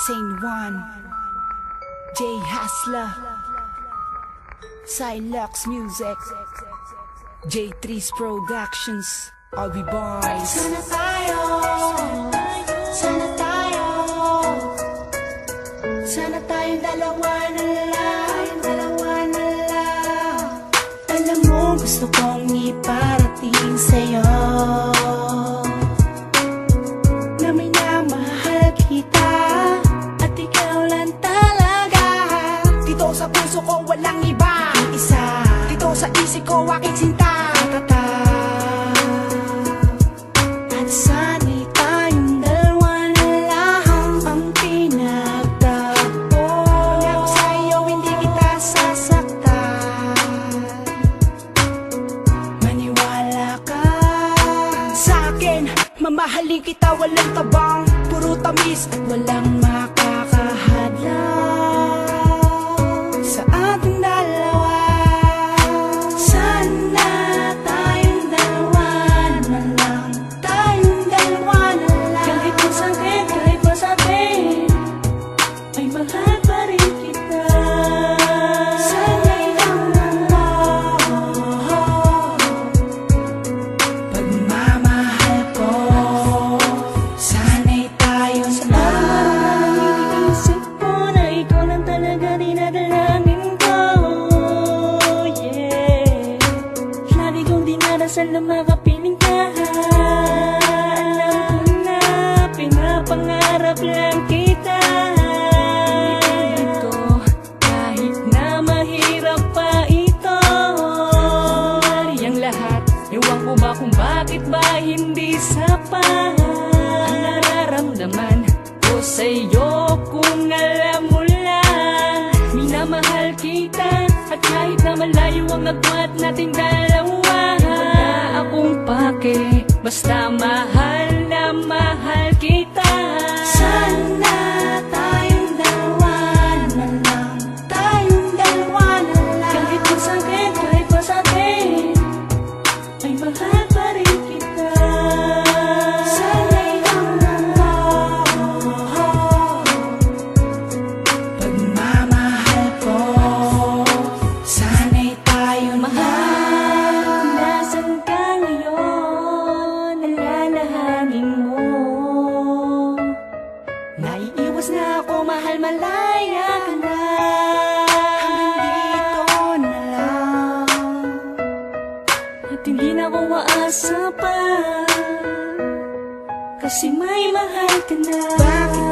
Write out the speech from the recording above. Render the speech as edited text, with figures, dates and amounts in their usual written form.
Saint Juan, J Hasla, Silux Music, J3's Productions, Obi Boys. Sana tayo, sana tayo, sana tayong dalawa na lang. Alam mo, gusto kong iparating sa'yo na minamahal kita at ikaw lang talaga. Dito sa puso ko walang iba, Isa, dito sa isip ko aking sinta. at sana'y tayong dalawa na lang ang pinagtagpo. Pangako sa'yo hindi kita Sasaktan, maniwala ka sa'kin. Mamahalin kita walang tabang, puro tamis at walang makakahadlang sa ating dalawa. Sana tayong dalawa na lang, tayong dalawa na lang. Kahit pa sa'kin, ay mahal pa rin kita. Sana'y lang pagmamahal ko. Sana'y tayo na iniisip ko na ikaw lang talaga dinadalangin ko. Yeah, lagi kong dinarasal na makapiling ka. Alam ko na pinapangarap lang kita. Pinipilit ko kahit na mahirap pa ito. Nangyari ang lahat, ewan ko ba kung bakit ba hindi sapat ang nararamdaman ko sa'yo. Kung alam mo lang, minamahal kita at kahit na malayo ang agwat nating dalawa, wala akong pake, basta mahal na mahal kita. Sana tayong dalawa na lang, tayong dalawa na lang. Kahit pa sa'kin, ay mahal pa rin kita. Sana'y lang pagmamahal ko. Sana'y tayo mahal. Nasaan ka ngayon, alalahanin mo. Naiiwas na ako, mahal, malaya ka na. Hanggang dito na lang, at hindi na ako aasa pa, kasi may mahal ka na. Bakit